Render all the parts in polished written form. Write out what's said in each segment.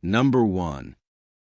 Number 1.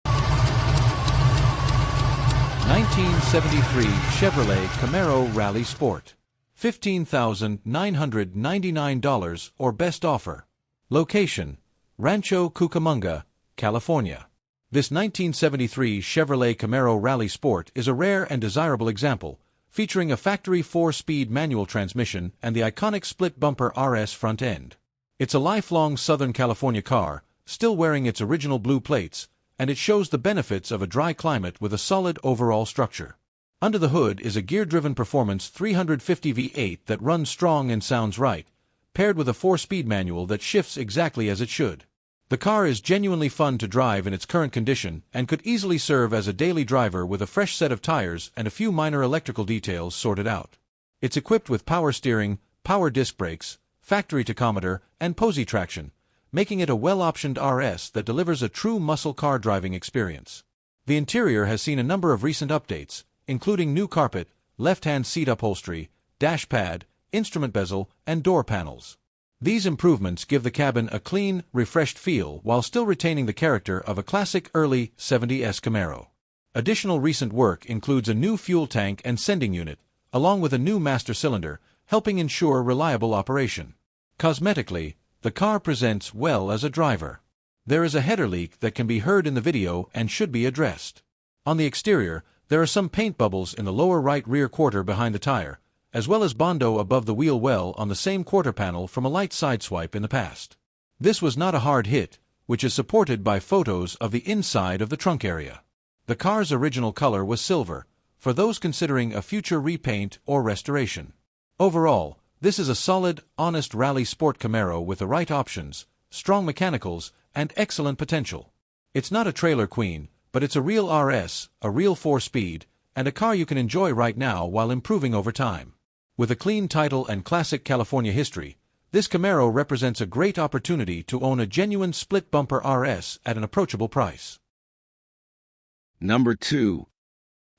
1973 Chevrolet Camaro Rally Sport. $15,999 or best offer. Location: Rancho Cucamonga, California. This 1973 Chevrolet Camaro Rally Sport is a rare and desirable example, featuring a factory 4-speed manual transmission and the iconic split-bumper RS front end. It's a lifelong Southern California car, still wearing its original blue plates, and it shows the benefits of a dry climate with a solid overall structure. Under the hood is a gear-driven performance 350 V8 that runs strong and sounds right, paired with a 4-speed manual that shifts exactly as it should. The car is genuinely fun to drive in its current condition and could easily serve as a daily driver with a fresh set of tires and a few minor electrical details sorted out. It's equipped with power steering, power disc brakes, factory tachometer, and posi traction, making it a well-optioned RS that delivers a true muscle car driving experience. The interior has seen a number of recent updates, including new carpet, left-hand seat upholstery, dash pad, instrument bezel, and door panels. These improvements give the cabin a clean, refreshed feel while still retaining the character of a classic early 70s Camaro. Additional recent work includes a new fuel tank and sending unit, along with a new master cylinder, helping ensure reliable operation. Cosmetically, the car presents well as a driver. There is a header leak that can be heard in the video and should be addressed. On the exterior, there are some paint bubbles in the lower right rear quarter behind the tire, as well as Bondo above the wheel well on the same quarter panel from a light sideswipe in the past. This was not a hard hit, which is supported by photos of the inside of the trunk area. The car's original color was silver, for those considering a future repaint or restoration. Overall, this is a solid, honest rally sport Camaro with the right options, strong mechanicals, and excellent potential. It's not a trailer queen, but it's a real RS, a real 4-speed, and a car you can enjoy right now while improving over time. With a clean title and classic California history, this Camaro represents a great opportunity to own a genuine split-bumper RS at an approachable price. Number 2.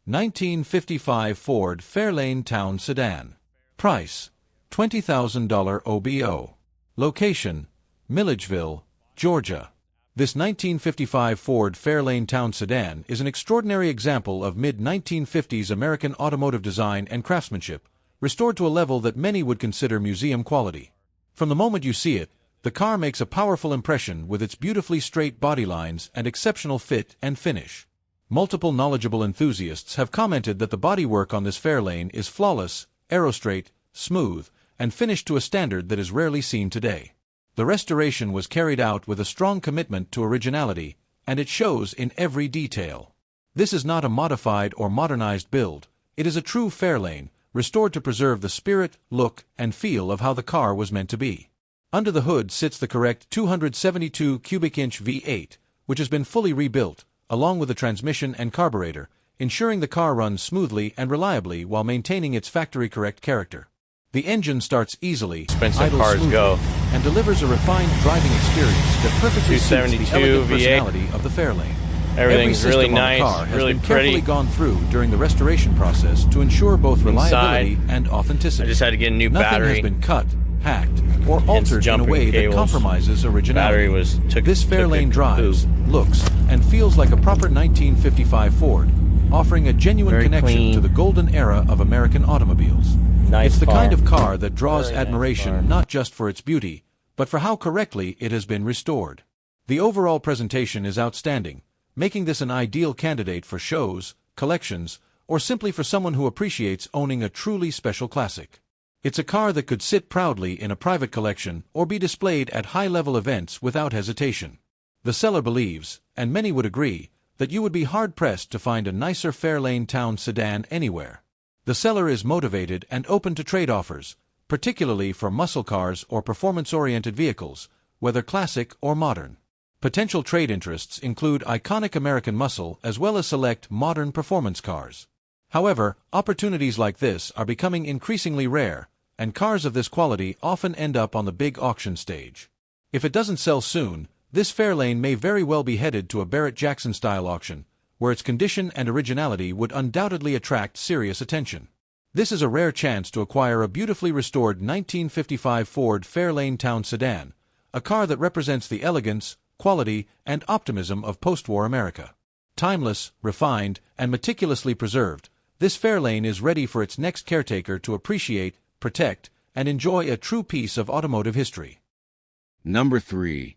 1955 Ford Fairlane Town Sedan. Price: $20,000 OBO. Location: Milledgeville, Georgia. This 1955 Ford Fairlane Town Sedan is an extraordinary example of mid-1950s American automotive design and craftsmanship, restored to a level that many would consider museum quality. From the moment you see it, the car makes a powerful impression with its beautifully straight body lines and exceptional fit and finish. Multiple knowledgeable enthusiasts have commented that the bodywork on this Fairlane is flawless, aerostraight, smooth, and finished to a standard that is rarely seen today. The restoration was carried out with a strong commitment to originality, and it shows in every detail. This is not a modified or modernized build, it is a true Fairlane, restored to preserve the spirit, look, and feel of how the car was meant to be. Under the hood sits the correct 272 cubic inch V8, which has been fully rebuilt, along with the transmission and carburetor, ensuring the car runs smoothly and reliably while maintaining its factory-correct character. The engine starts easily, Expensive idles cars smoothly, go. and delivers a refined driving experience that perfectly suits the 272 elegant V8. personality of the Fairlane. Everything's Every really system on the nice, car has really been carefully pretty. gone through during the restoration process to ensure both reliability Inside, and authenticity. I just had to get a new Nothing battery. has been cut, hacked, or altered in a jumping way that cables. compromises originality. Battery This took a Fairlane drives, poop. looks, and feels like a proper 1955 Ford, offering a genuine Very connection clean. to the golden era of American automobiles. Nice It's the car. kind of car that draws Very nice admiration car. not just for its beauty, but for how correctly it has been restored. The overall presentation is outstanding, making this an ideal candidate for shows, collections, or simply for someone who appreciates owning a truly special classic. It's a car that could sit proudly in a private collection or be displayed at high-level events without hesitation. The seller believes, and many would agree, that you would be hard-pressed to find a nicer Fairlane Town sedan anywhere. The seller is motivated and open to trade offers, particularly for muscle cars or performance-oriented vehicles, whether classic or modern. Potential trade interests include iconic American muscle as well as select modern performance cars. However, opportunities like this are becoming increasingly rare, and cars of this quality often end up on the big auction stage. If it doesn't sell soon, this Fairlane may very well be headed to a Barrett-Jackson-style auction, where its condition and originality would undoubtedly attract serious attention. This is a rare chance to acquire a beautifully restored 1955 Ford Fairlane Town sedan, a car that represents the elegance, quality, and optimism of post-war America. Timeless, refined, and meticulously preserved, this Fairlane is ready for its next caretaker to appreciate, protect, and enjoy a true piece of automotive history. Number 3.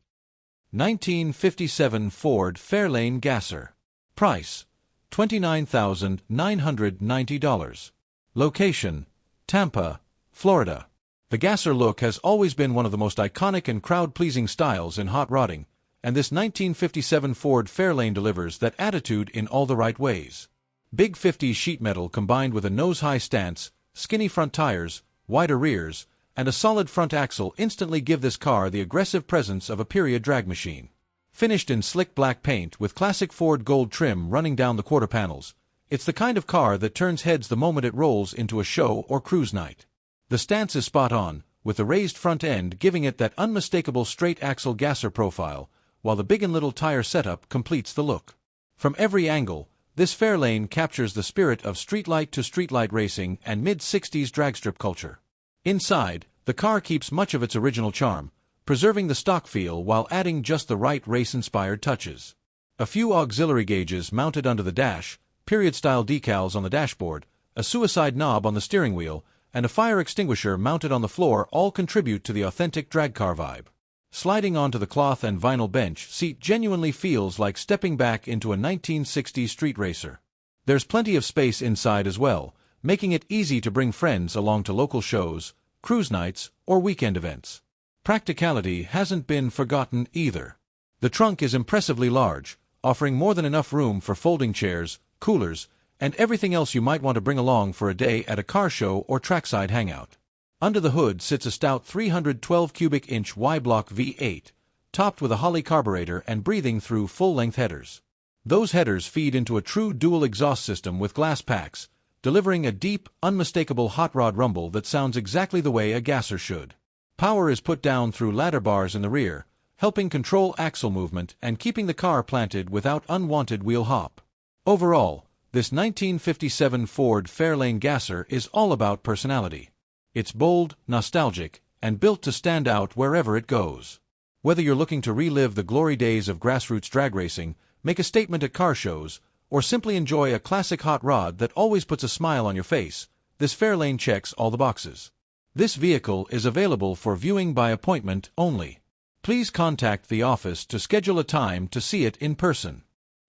1957 Ford Fairlane Gasser. Price: $29,990. Location: Tampa, Florida. The Gasser look has always been one of the most iconic and crowd-pleasing styles in hot rodding, and this 1957 Ford Fairlane delivers that attitude in all the right ways. Big 50s sheet metal combined with a nose-high stance, skinny front tires, wider rears, and a solid front axle instantly give this car the aggressive presence of a period drag machine. Finished in slick black paint with classic Ford gold trim running down the quarter panels, it's the kind of car that turns heads the moment it rolls into a show or cruise night. The stance is spot on, with the raised front end giving it that unmistakable straight-axle Gasser profile, while the big and little tire setup completes the look. From every angle, this Fairlane captures the spirit of streetlight-to-streetlight racing and mid-60s dragstrip culture. Inside, the car keeps much of its original charm, preserving the stock feel while adding just the right race-inspired touches. A few auxiliary gauges mounted under the dash, period-style decals on the dashboard, a suicide knob on the steering wheel, and a fire extinguisher mounted on the floor all contribute to the authentic drag car vibe. Sliding onto the cloth and vinyl bench seat genuinely feels like stepping back into a 1960s street racer. There's plenty of space inside as well, making it easy to bring friends along to local shows, cruise nights, or weekend events. Practicality hasn't been forgotten either. The trunk is impressively large, offering more than enough room for folding chairs, coolers, and everything else you might want to bring along for a day at a car show or trackside hangout. Under the hood sits a stout 312 cubic inch Y-block V8, topped with a Holley carburetor and breathing through full-length headers. Those headers feed into a true dual exhaust system with glass packs, delivering a deep, unmistakable hot rod rumble that sounds exactly the way a Gasser should. Power is put down through ladder bars in the rear, helping control axle movement and keeping the car planted without unwanted wheel hop. Overall, this 1957 Ford Fairlane Gasser is all about personality. It's bold, nostalgic, and built to stand out wherever it goes. Whether you're looking to relive the glory days of grassroots drag racing, make a statement at car shows, or simply enjoy a classic hot rod that always puts a smile on your face, this Fairlane checks all the boxes. This vehicle is available for viewing by appointment only. Please contact the office to schedule a time to see it in person.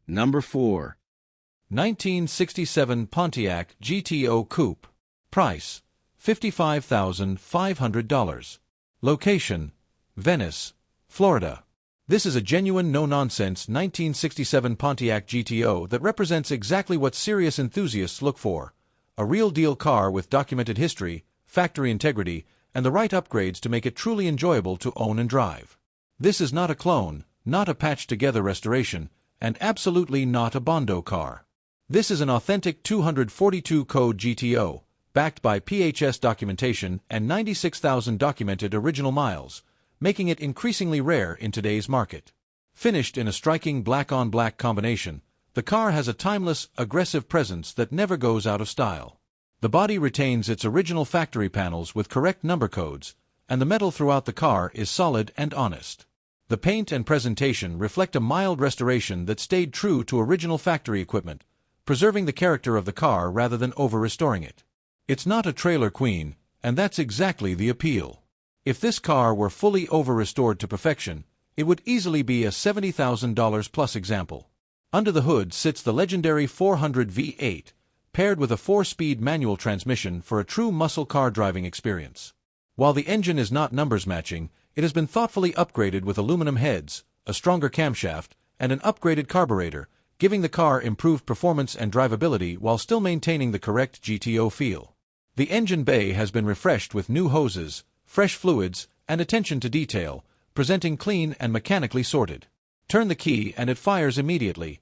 Number 4. 1967 Pontiac GTO Coupe. Price: $55,500. Location: Venice, Florida. This is a genuine no-nonsense 1967 Pontiac GTO that represents exactly what serious enthusiasts look for: a real-deal car with documented history, factory integrity, and the right upgrades to make it truly enjoyable to own and drive. This is not a clone, not a patched-together restoration, and absolutely not a Bondo car. This is an authentic 242 code GTO, backed by PHS documentation and 96,000 documented original miles, making it increasingly rare in today's market. Finished in a striking black-on-black combination, the car has a timeless, aggressive presence that never goes out of style. The body retains its original factory panels with correct number codes, and the metal throughout the car is solid and honest. The paint and presentation reflect a mild restoration that stayed true to original factory equipment, preserving the character of the car rather than over-restoring it. It's not a trailer queen, and that's exactly the appeal. If this car were fully over-restored to perfection, it would easily be a $70,000 plus example. Under the hood sits the legendary 400 V8, paired with a 4-speed manual transmission for a true muscle car driving experience. While the engine is not numbers matching, it has been thoughtfully upgraded with aluminum heads, a stronger camshaft, and an upgraded carburetor, giving the car improved performance and drivability while still maintaining the correct GTO feel. The engine bay has been refreshed with new hoses, fresh fluids, and attention to detail, presenting clean and mechanically sorted. Turn the key and it fires immediately.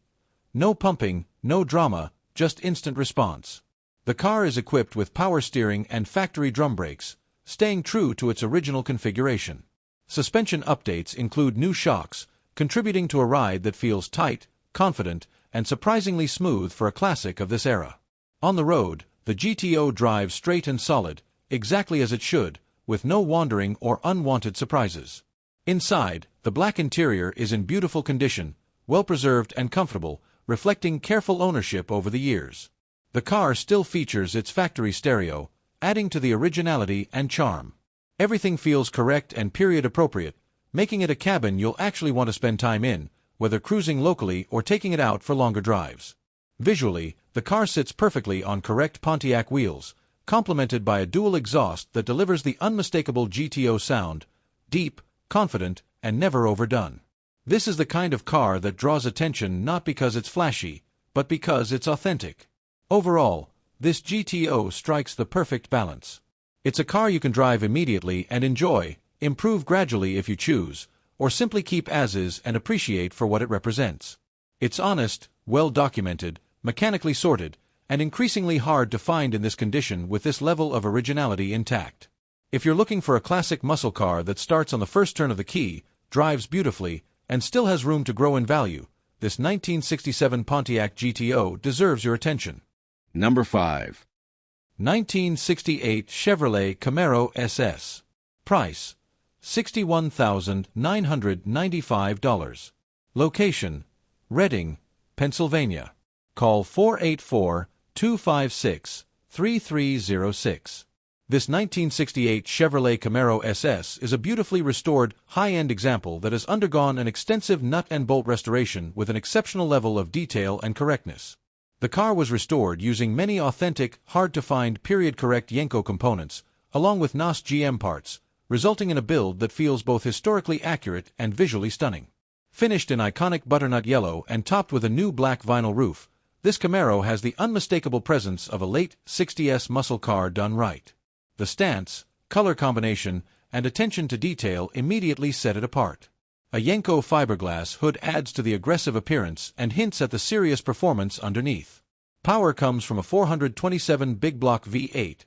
No pumping, no drama, just instant response. The car is equipped with power steering and factory drum brakes, staying true to its original configuration. Suspension updates include new shocks, contributing to a ride that feels tight, confident, and surprisingly smooth for a classic of this era. On the road, the GTO drives straight and solid, exactly as it should, with no wandering or unwanted surprises. Inside, the black interior is in beautiful condition, well-preserved and comfortable, reflecting careful ownership over the years. The car still features its factory stereo, adding to the originality and charm. Everything feels correct and period-appropriate, making it a cabin you'll actually want to spend time in, whether cruising locally or taking it out for longer drives. Visually, the car sits perfectly on correct Pontiac wheels, complemented by a dual exhaust that delivers the unmistakable GTO sound, deep, confident, and never overdone. This is the kind of car that draws attention not because it's flashy, but because it's authentic. Overall, this GTO strikes the perfect balance. It's a car you can drive immediately and enjoy, improve gradually if you choose, or simply keep as is and appreciate for what it represents. It's honest, well-documented, mechanically sorted, and increasingly hard to find in this condition with this level of originality intact. If you're looking for a classic muscle car that starts on the first turn of the key, drives beautifully, and still has room to grow in value, this 1967 Pontiac GTO deserves your attention. Number 5. 1968 Chevrolet Camaro SS. Price: $61,995. Location: Reading, Pennsylvania. Call 484-256-3306. This 1968 Chevrolet Camaro SS is a beautifully restored, high-end example that has undergone an extensive nut and bolt restoration with an exceptional level of detail and correctness. The car was restored using many authentic, hard-to-find period-correct Yenko components, along with NOS GM parts, resulting in a build that feels both historically accurate and visually stunning. Finished in iconic butternut yellow and topped with a new black vinyl roof, this Camaro has the unmistakable presence of a late 60s muscle car done right. The stance, color combination, and attention to detail immediately set it apart. A Yenko fiberglass hood adds to the aggressive appearance and hints at the serious performance underneath. Power comes from a 427 big block V8,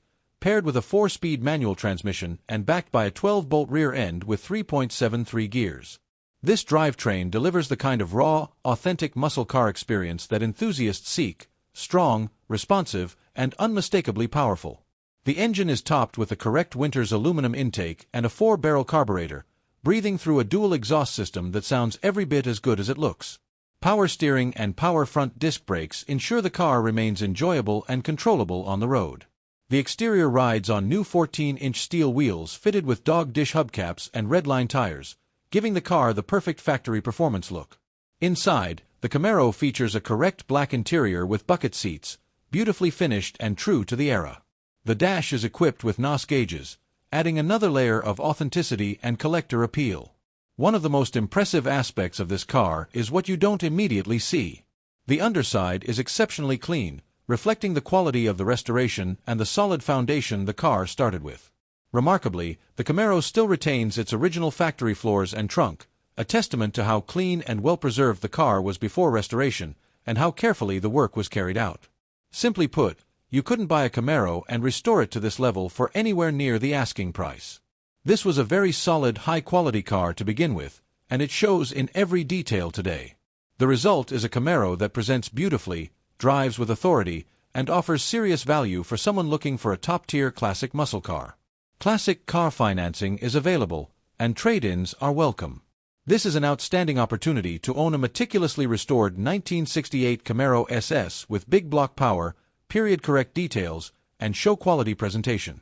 paired with a 4-speed manual transmission and backed by a 12-bolt rear end with 3.73 gears. This drivetrain delivers the kind of raw, authentic muscle car experience that enthusiasts seek: strong, responsive, and unmistakably powerful. The engine is topped with the correct Winters aluminum intake and a 4-barrel carburetor, breathing through a dual exhaust system that sounds every bit as good as it looks. Power steering and power front disc brakes ensure the car remains enjoyable and controllable on the road. The exterior rides on new 14-inch steel wheels fitted with dog dish hubcaps and redline tires, giving the car the perfect factory performance look. Inside, the Camaro features a correct black interior with bucket seats, beautifully finished and true to the era. The dash is equipped with NOS gauges, adding another layer of authenticity and collector appeal. One of the most impressive aspects of this car is what you don't immediately see. The underside is exceptionally clean, reflecting the quality of the restoration and the solid foundation the car started with. Remarkably, the Camaro still retains its original factory floors and trunk, a testament to how clean and well-preserved the car was before restoration, and how carefully the work was carried out. Simply put, you couldn't buy a Camaro and restore it to this level for anywhere near the asking price. This was a very solid, high-quality car to begin with, and it shows in every detail today. The result is a Camaro that presents beautifully, drives with authority, and offers serious value for someone looking for a top-tier classic muscle car. Classic car financing is available, and trade-ins are welcome. This is an outstanding opportunity to own a meticulously restored 1968 Camaro SS with big block power, period-correct details, and show-quality presentation.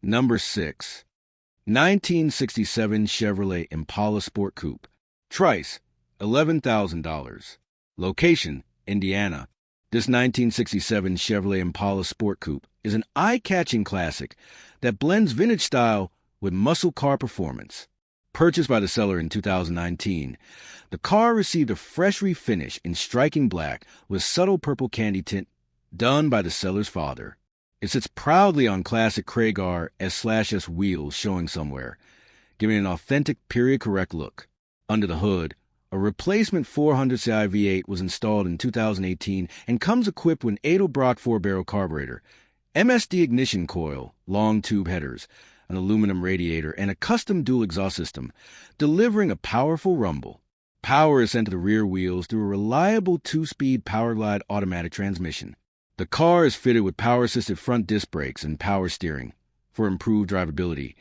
Number 6. 1967 Chevrolet Impala Sport Coupe. Price: $11,000. Location: Indiana. This 1967 Chevrolet Impala Sport Coupe is an eye-catching classic that blends vintage style with muscle car performance. Purchased by the seller in 2019, the car received a fresh refinish in striking black with subtle purple candy tint, done by the seller's father. It sits proudly on classic Cougar S/S wheels showing somewhere, giving an authentic period-correct look. Under the hood, a replacement 400ci V8 was installed in 2018 and comes equipped with an Edelbrock 4-barrel carburetor, MSD ignition coil, long tube headers, an aluminum radiator, and a custom dual exhaust system, delivering a powerful rumble. Power is sent to the rear wheels through a reliable 2-speed Powerglide automatic transmission. The car is fitted with power-assisted front disc brakes and power steering for improved drivability,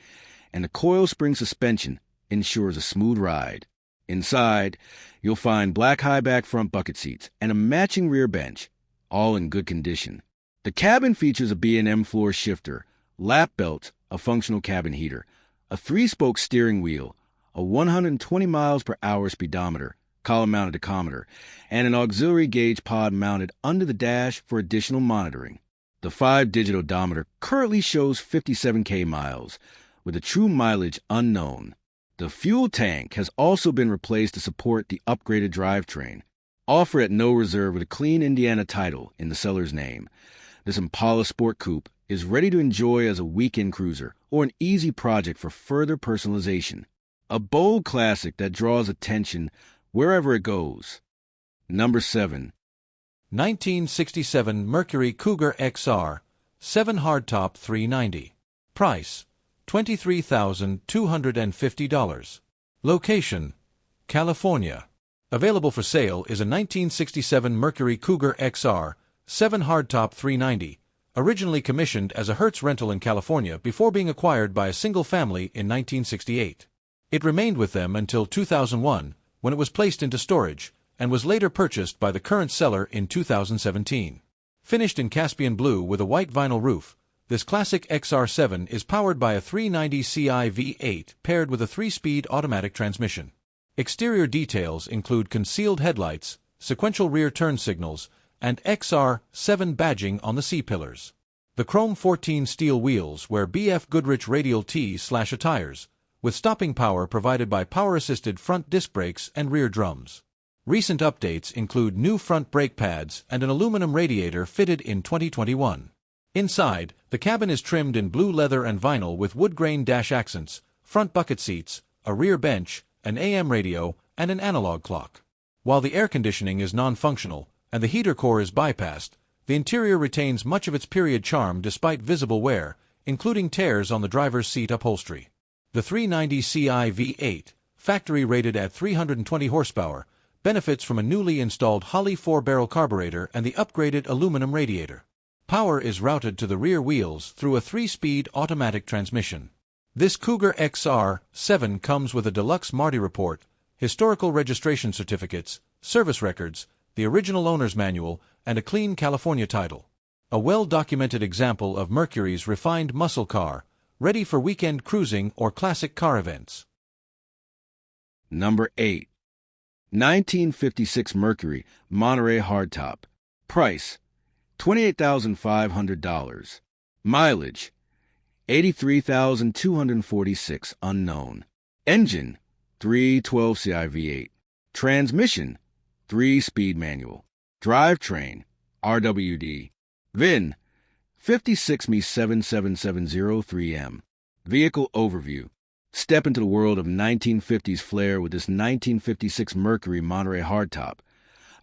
and a coil spring suspension ensures a smooth ride. Inside, you'll find black high-back front bucket seats and a matching rear bench, all in good condition. The cabin features a B&M floor shifter, lap belts, a functional cabin heater, a 3-spoke steering wheel, a 120 miles per hour speedometer, column-mounted tachometer, and an auxiliary gauge pod mounted under the dash for additional monitoring. The 5-digit odometer currently shows 57K miles, with a true mileage unknown. The fuel tank has also been replaced to support the upgraded drivetrain. Offered at no reserve with a clean Indiana title in the seller's name, this Impala Sport Coupe is ready to enjoy as a weekend cruiser or an easy project for further personalization. A bold classic that draws attention wherever it goes. Number 7. 1967 Mercury Cougar XR 7 Hardtop 390. Price $23,250. Location California. Available for sale is a 1967 Mercury Cougar XR 7 Hardtop 390, originally commissioned as a Hertz rental in California before being acquired by a single family in 1968. It remained with them until 2001, when it was placed into storage, and was later purchased by the current seller in 2017. Finished in Caspian blue with a white vinyl roof, this classic XR7 is powered by a 390 Ci V8 paired with a 3-speed automatic transmission. Exterior details include concealed headlights, sequential rear turn signals, and XR7 badging on the C-pillars. The chrome 14 steel wheels wear BF Goodrich radial T/A tires, with stopping power provided by power-assisted front disc brakes and rear drums. Recent updates include new front brake pads and an aluminum radiator fitted in 2021. Inside, the cabin is trimmed in blue leather and vinyl with wood grain dash accents, front bucket seats, a rear bench, an AM radio, and an analog clock. While the air conditioning is non-functional and the heater core is bypassed, the interior retains much of its period charm despite visible wear, including tears on the driver's seat upholstery. The 390 Ci V8, factory rated at 320 horsepower, benefits from a newly installed Holley 4-barrel carburetor and the upgraded aluminum radiator. Power is routed to the rear wheels through a 3-speed automatic transmission. This Cougar XR7 comes with a deluxe Marti report, historical registration certificates, service records, the original owner's manual, and a clean California title. A well-documented example of Mercury's refined muscle car, ready for weekend cruising or classic car events. Number 8. 1956 Mercury Monterey Hardtop. Price $28,500. Mileage 83,246 unknown. Engine 312 Ci V8. Transmission 3-speed manual. Drivetrain RWD. VIN 56Me77703M. Vehicle overview. Step into the world of 1950s flair with this 1956 Mercury Monterey Hardtop.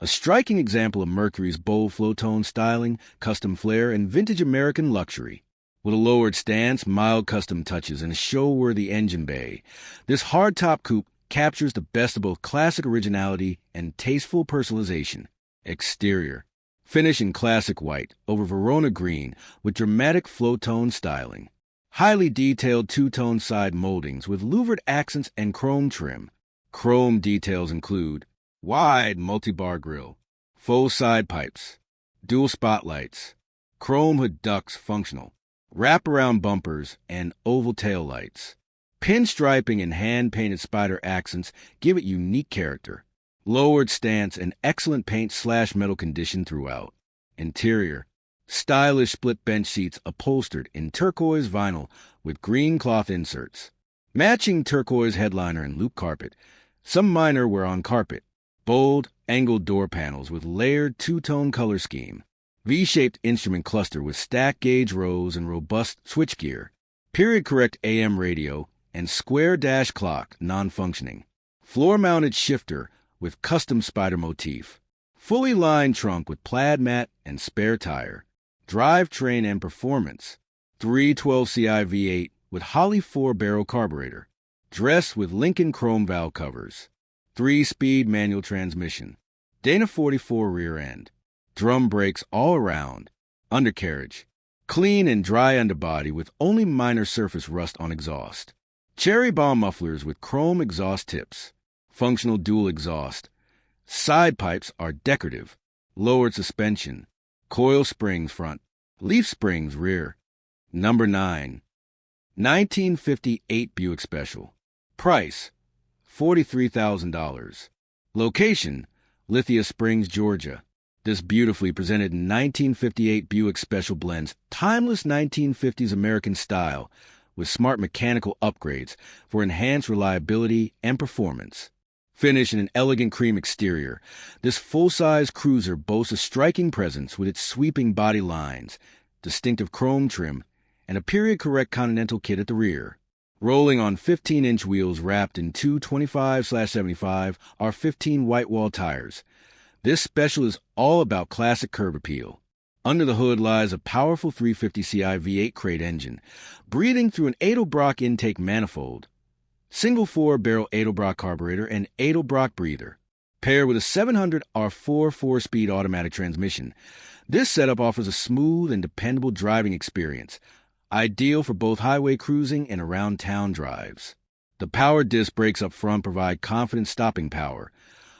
A striking example of Mercury's bold flow-tone styling, custom flair, and vintage American luxury. With a lowered stance, mild custom touches, and a show-worthy engine bay, this hardtop coupe captures the best of both classic originality and tasteful personalization. Exterior. Finish in classic white over Verona green with dramatic flow-tone styling. Highly detailed two-tone side moldings with louvered accents and chrome trim. Chrome details include wide multi-bar grille, faux side pipes, dual spotlights, chrome hood ducts functional, wraparound bumpers, and oval tail lights. Pinstriping and hand-painted spider accents give it unique character. Lowered stance and excellent paint/metal condition throughout. Interior. Stylish split bench seats upholstered in turquoise vinyl with green cloth inserts. Matching turquoise headliner and loop carpet. Some minor wear on carpet. Bold, angled door panels with layered two-tone color scheme. V-shaped instrument cluster with stack gauge rows and robust switchgear. Period-correct AM radio and square dash clock non-functioning. Floor-mounted shifter with custom spider motif. Fully lined trunk with plaid mat and spare tire. Drivetrain and performance. 312 Ci V8 with Holley 4-barrel carburetor. Dress with Lincoln chrome valve covers. 3-speed manual transmission. Dana 44 rear end. Drum brakes all around. Undercarriage. Clean and dry underbody with only minor surface rust on exhaust. Cherry bomb mufflers with chrome exhaust tips. Functional dual exhaust. Side pipes are decorative. Lowered suspension. Coil springs front. Leaf springs rear. Number 9. 1958 Buick Special. Price, $43,000. Location, Lithia Springs, Georgia. This beautifully presented 1958 Buick Special blends timeless 1950s American style with smart mechanical upgrades for enhanced reliability and performance. Finished in an elegant cream exterior, this full-size cruiser boasts a striking presence with its sweeping body lines, distinctive chrome trim, and a period-correct Continental kit at the rear. Rolling on 15-inch wheels wrapped in two 25/75 R15 white wall tires, this Special is all about classic curb appeal. Under the hood lies a powerful 350ci V8 crate engine, breathing through an Edelbrock intake manifold, single 4-barrel Edelbrock carburetor, and Edelbrock breather. Paired with a 700 R4 4-speed automatic transmission, this setup offers a smooth and dependable driving experience, ideal for both highway cruising and around-town drives. The power disc brakes up front provide confident stopping power,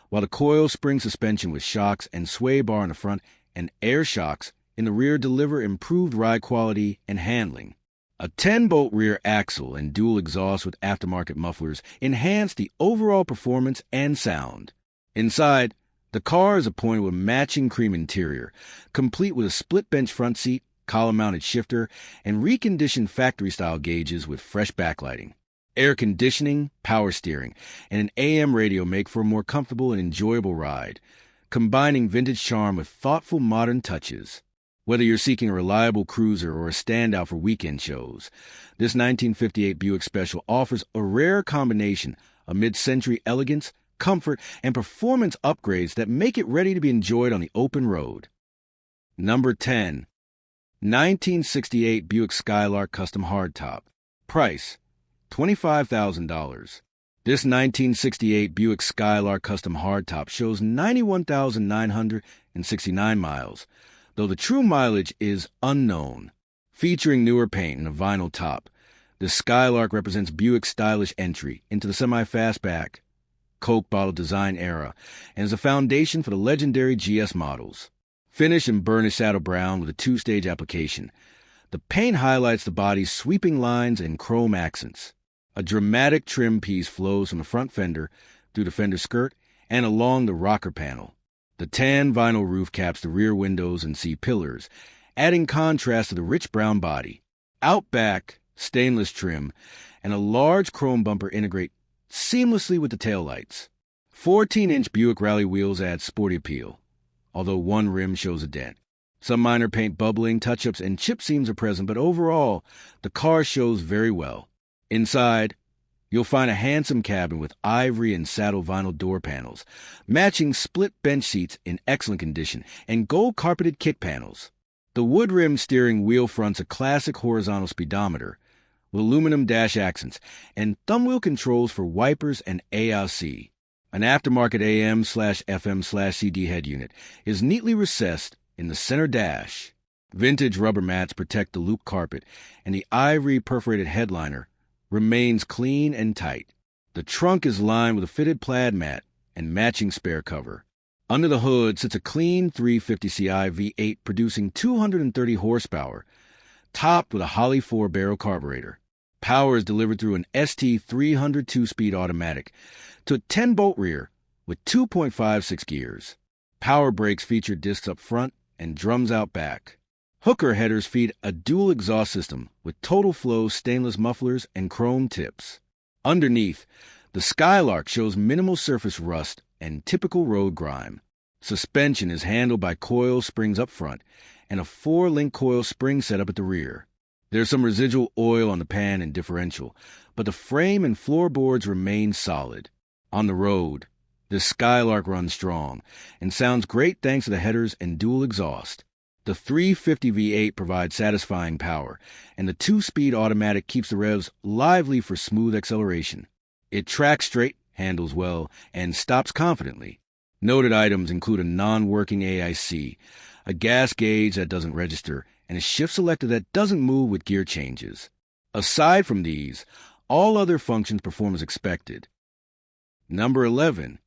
while the coil spring suspension with shocks and sway bar in the front and air shocks in the rear deliver improved ride quality and handling. A 10-bolt rear axle and dual exhaust with aftermarket mufflers enhance the overall performance and sound. Inside, the car is appointed with a matching cream interior, complete with a split-bench front seat, column-mounted shifter, and reconditioned factory-style gauges with fresh backlighting. Air conditioning, power steering, and an AM radio make for a more comfortable and enjoyable ride, combining vintage charm with thoughtful modern touches. Whether you're seeking a reliable cruiser or a standout for weekend shows, this 1958 Buick Special offers a rare combination of mid-century elegance, comfort, and performance upgrades that make it ready to be enjoyed on the open road. Number 10. 1968 Buick Skylark Custom Hardtop. Price, $25,000. This 1968 Buick Skylark Custom Hardtop shows 91,969 miles, though the true mileage is unknown. Featuring newer paint and a vinyl top, the Skylark represents Buick's stylish entry into the semi-fastback, Coke bottle design era, and is a foundation for the legendary GS models. Finished in burnished saddle brown with a two-stage application, the paint highlights the body's sweeping lines and chrome accents. A dramatic trim piece flows from the front fender through the fender skirt and along the rocker panel. The tan vinyl roof caps the rear windows and C-pillars, adding contrast to the rich brown body. Out back, stainless trim, and a large chrome bumper integrate seamlessly with the taillights. 14-inch Buick Rally wheels add sporty appeal, although one rim shows a dent. Some minor paint bubbling, touch-ups, and chip seams are present, but overall, the car shows very well. Inside, you'll find a handsome cabin with ivory and saddle vinyl door panels, matching split bench seats in excellent condition, and gold-carpeted kick panels. The wood-rimmed steering wheel fronts a classic horizontal speedometer with aluminum dash accents and thumbwheel controls for wipers and ALC. An aftermarket AM/FM/CD head unit is neatly recessed in the center dash. Vintage rubber mats protect the loop carpet, and the ivory perforated headliner remains clean and tight. The trunk is lined with a fitted plaid mat and matching spare cover. Under the hood sits a clean 350ci V8 producing 230 horsepower, topped with a Holley 4-barrel carburetor. Power is delivered through an ST 300 2-speed automatic to a 10-bolt rear with 2.56 gears. Power brakes feature discs up front and drums out back. Hooker headers feed a dual exhaust system with total flow stainless mufflers and chrome tips. Underneath, the Skylark shows minimal surface rust and typical road grime. Suspension is handled by coil springs up front and a 4-link coil spring setup at the rear. There's some residual oil on the pan and differential, but the frame and floorboards remain solid. On the road, the Skylark runs strong and sounds great thanks to the headers and dual exhaust. The 350 V8 provides satisfying power, and the 2-speed automatic keeps the revs lively for smooth acceleration. It tracks straight, handles well, and stops confidently. Noted items include a non-working AIC, a gas gauge that doesn't register, and a shift selector that doesn't move with gear changes. Aside from these, All other functions perform as expected. Number 11.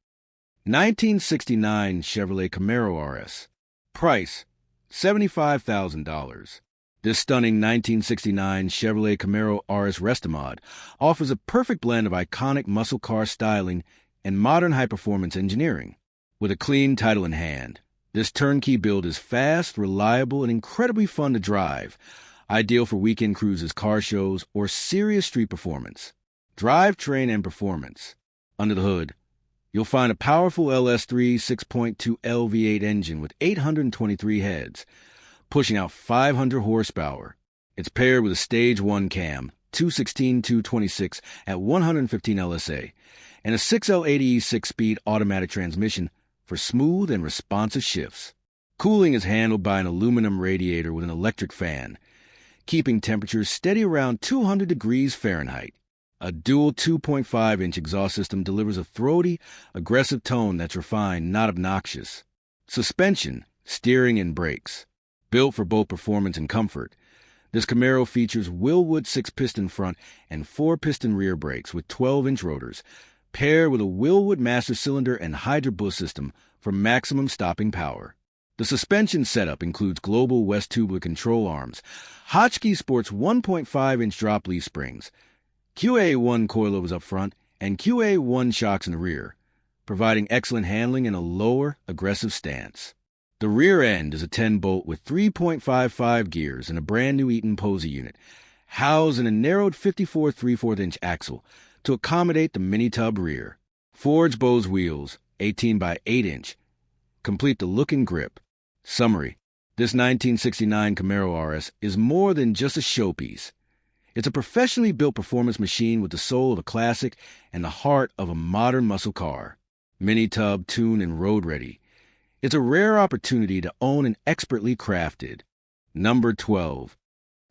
1969 Chevrolet Camaro RS. Price, $75,000. This stunning 1969 Chevrolet Camaro RS Restomod offers a perfect blend of iconic muscle car styling and modern high-performance engineering. With a clean title in hand, this turnkey build is fast, reliable, and incredibly fun to drive, ideal for weekend cruises, car shows, or serious street performance. Drivetrain and performance. Under the hood, you'll find a powerful LS3 6.2L V8 engine with 823 heads, pushing out 500 horsepower. It's paired with a Stage 1 cam, 216-226 at 115 LSA, and a 6L80E 6-speed automatic transmission for smooth and responsive shifts. Cooling is handled by an aluminum radiator with an electric fan, keeping temperatures steady around 200 degrees Fahrenheit. A dual 2.5-inch exhaust system delivers a throaty, aggressive tone that's refined, not obnoxious. Suspension, steering, and brakes. Built for both performance and comfort, this Camaro features Wilwood 6-piston front and 4-piston rear brakes with 12-inch rotors, paired with a Wilwood master cylinder and Hydra-Boost system for maximum stopping power. The suspension setup includes global West tubular control arms. Hotchkiss sports 1.5-inch drop leaf springs, QA1 coilovers up front, and QA1 shocks in the rear, providing excellent handling and a lower, aggressive stance. The rear end is a 10-bolt with 3.55 gears and a brand-new Eaton Posey unit, housed in a narrowed 54 3/4-inch axle to accommodate the mini-tub rear. Forged Bose wheels, 18 by 8-inch, complete the look and grip. Summary: this 1969 Camaro RS is more than just a showpiece. It's a professionally built performance machine with the soul of a classic and the heart of a modern muscle car. Mini-tub, tuned, and road-ready. It's a rare opportunity to own an expertly crafted. Number 12.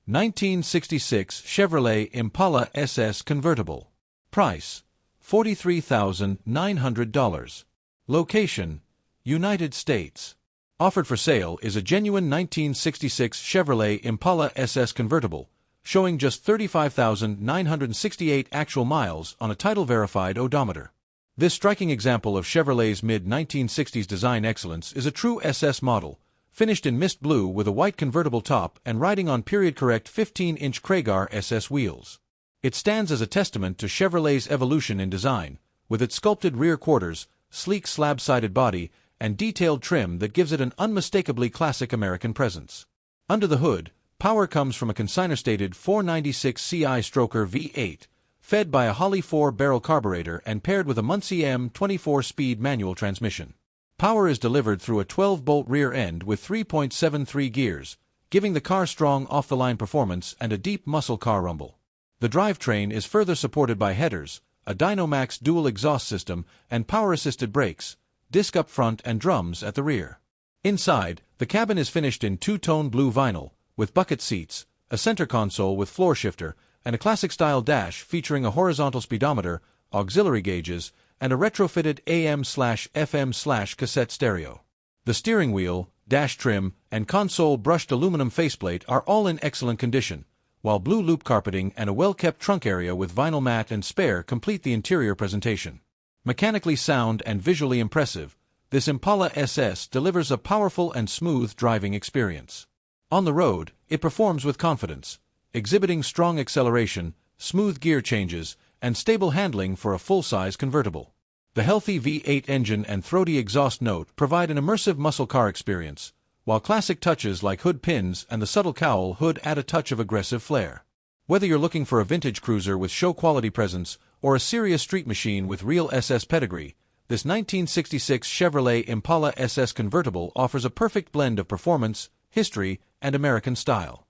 1966 Chevrolet Impala SS convertible. Price, $43,900. Location, United States. Offered for sale is a genuine 1966 Chevrolet Impala SS convertible, showing just 35,968 actual miles on a title-verified odometer. This striking example of Chevrolet's mid-1960s design excellence is a true SS model, finished in mist blue with a white convertible top and riding on period-correct 15-inch Cougar SS wheels. It stands as a testament to Chevrolet's evolution in design, with its sculpted rear quarters, sleek slab-sided body, and detailed trim that gives it an unmistakably classic American presence. Under the hood, power comes from a consignor-stated 496 CI stroker V8, fed by a Holley 4-barrel carburetor and paired with a Muncie M 24-speed manual transmission. Power is delivered through a 12-bolt rear end with 3.73 gears, giving the car strong off-the-line performance and a deep muscle car rumble. The drivetrain is further supported by headers, a Dynamax dual exhaust system, and power-assisted brakes, disc up front and drums at the rear. Inside, the cabin is finished in two-tone blue vinyl, with bucket seats, a center console with floor shifter, and a classic-style dash featuring a horizontal speedometer, auxiliary gauges, and a retrofitted AM/FM/cassette stereo. The steering wheel, dash trim, and console brushed aluminum faceplate are all in excellent condition, while blue loop carpeting and a well-kept trunk area with vinyl mat and spare complete the interior presentation. Mechanically sound and visually impressive, this Impala SS delivers a powerful and smooth driving experience. On the road, it performs with confidence, exhibiting strong acceleration, smooth gear changes, and stable handling for a full-size convertible. The healthy V8 engine and throaty exhaust note provide an immersive muscle car experience, while classic touches like hood pins and the subtle cowl hood add a touch of aggressive flair. Whether you're looking for a vintage cruiser with show-quality presence or a serious street machine with real SS pedigree, this 1966 Chevrolet Impala SS convertible offers a perfect blend of performance, history, and American style.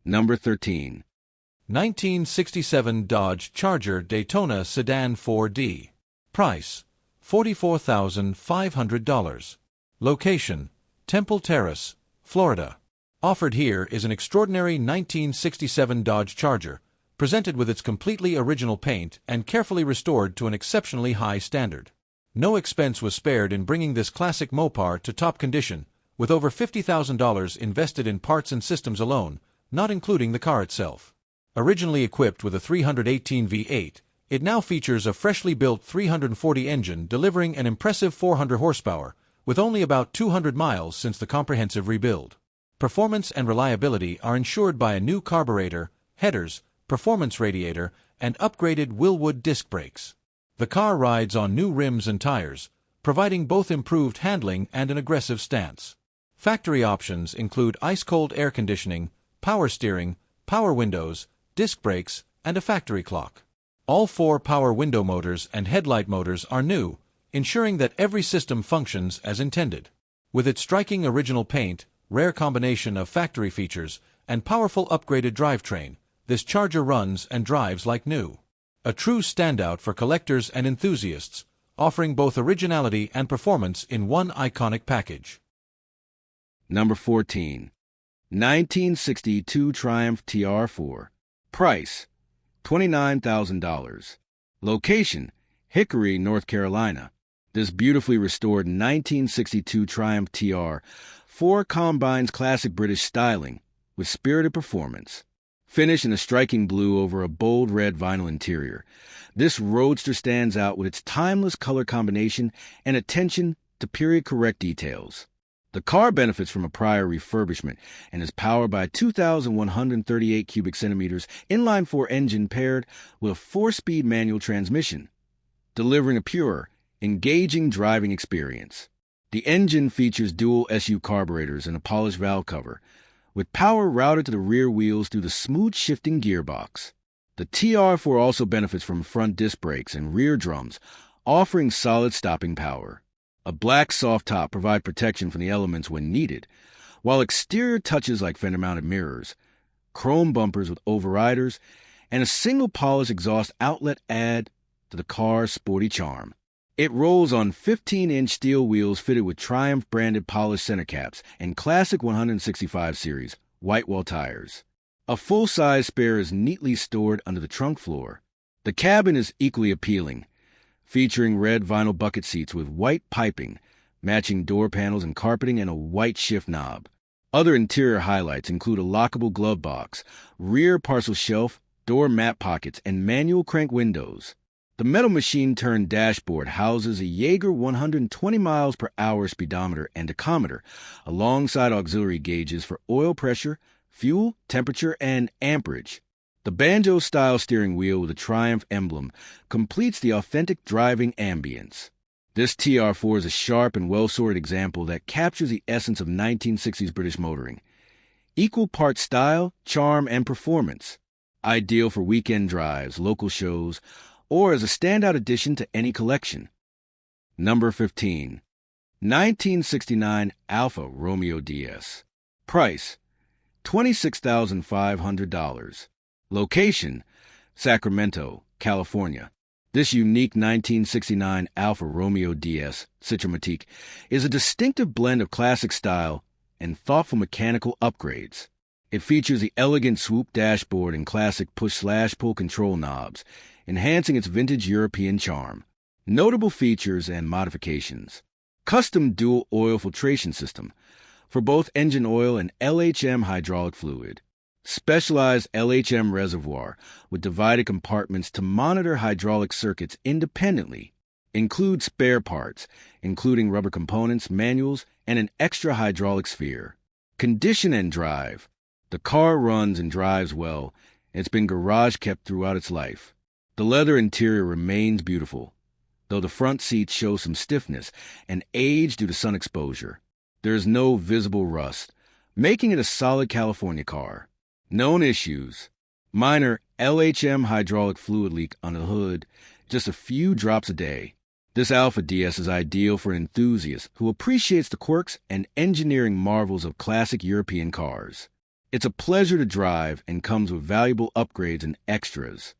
Number 13. 1967 Dodge Charger Daytona Sedan 4D. Price, $44,500. Location, Temple Terrace, Florida. Offered here is an extraordinary 1967 Dodge Charger, presented with its completely original paint and carefully restored to an exceptionally high standard. No expense was spared in bringing this classic Mopar to top condition, with over $50,000 invested in parts and systems alone, not including the car itself. Originally equipped with a 318 V8, it now features a freshly built 340 engine delivering an impressive 400 horsepower, with only about 200 miles since the comprehensive rebuild. Performance and reliability are ensured by a new carburetor, headers, performance radiator, and upgraded Willwood disc brakes. The car rides on new rims and tires, providing both improved handling and an aggressive stance. Factory options include ice-cold air conditioning, power steering, power windows, disc brakes, and a factory clock. All 4 power window motors and headlight motors are new, ensuring that every system functions as intended. With its striking original paint, rare combination of factory features, and powerful upgraded drivetrain, this Charger runs and drives like new. A true standout for collectors and enthusiasts, offering both originality and performance in one iconic package. Number 14. 1962 Triumph TR4. Price, $29,000. Location, Hickory, North Carolina. This beautifully restored 1962 Triumph TR4 combines classic British styling with spirited performance. Finished in a striking blue over a bold red vinyl interior, this roadster stands out with its timeless color combination and attention to period-correct details. The car benefits from a prior refurbishment and is powered by a 2,138 cubic centimeters inline-4 engine paired with a 4-speed manual transmission, delivering a pure, engaging driving experience. The engine features dual SU carburetors and a polished valve cover, with power routed to the rear wheels through the smooth shifting gearbox. The TR4 also benefits from front disc brakes and rear drums, offering solid stopping power. A black soft top provides protection from the elements when needed, while exterior touches like fender-mounted mirrors, chrome bumpers with overriders, and a single polished exhaust outlet add to the car's sporty charm. It rolls on 15-inch steel wheels fitted with Triumph-branded polished center caps and classic 165 series white wall tires. A full-size spare is neatly stored under the trunk floor. The cabin is equally appealing, featuring red vinyl bucket seats with white piping, matching door panels and carpeting, and a white shift knob. Other interior highlights include a lockable glove box, rear parcel shelf, door mat pockets, and manual crank windows. The metal machine-turned dashboard houses a Jaeger 120 miles per hour speedometer and tachometer, alongside auxiliary gauges for oil pressure, fuel, temperature, and amperage. The banjo-style steering wheel with a Triumph emblem completes the authentic driving ambience. This TR4 is a sharp and well-sorted example that captures the essence of 1960s British motoring. Equal parts style, charm, and performance. Ideal for weekend drives, local shows, or as a standout addition to any collection. Number 15. 1969 Alfa Romeo DS. Price, $26,500. Location, Sacramento, California. This unique 1969 Alfa Romeo DS Citromatic is a distinctive blend of classic style and thoughtful mechanical upgrades. It features the elegant swoop dashboard and classic push/pull control knobs, enhancing its vintage European charm. Notable features and modifications. Custom dual oil filtration system for both engine oil and LHM hydraulic fluid. Specialized LHM reservoir with divided compartments to monitor hydraulic circuits independently. Includes spare parts, including rubber components, manuals, and an extra hydraulic sphere. Condition and drive. The car runs and drives well, and it's been garage kept throughout its life. The leather interior remains beautiful, though the front seats show some stiffness and age due to sun exposure. There is no visible rust, making it a solid California car. Known issues: minor LHM hydraulic fluid leak under the hood, just a few drops a day. This Alfa DS is ideal for an enthusiast who appreciates the quirks and engineering marvels of classic European cars. It's a pleasure to drive and comes with valuable upgrades and extras.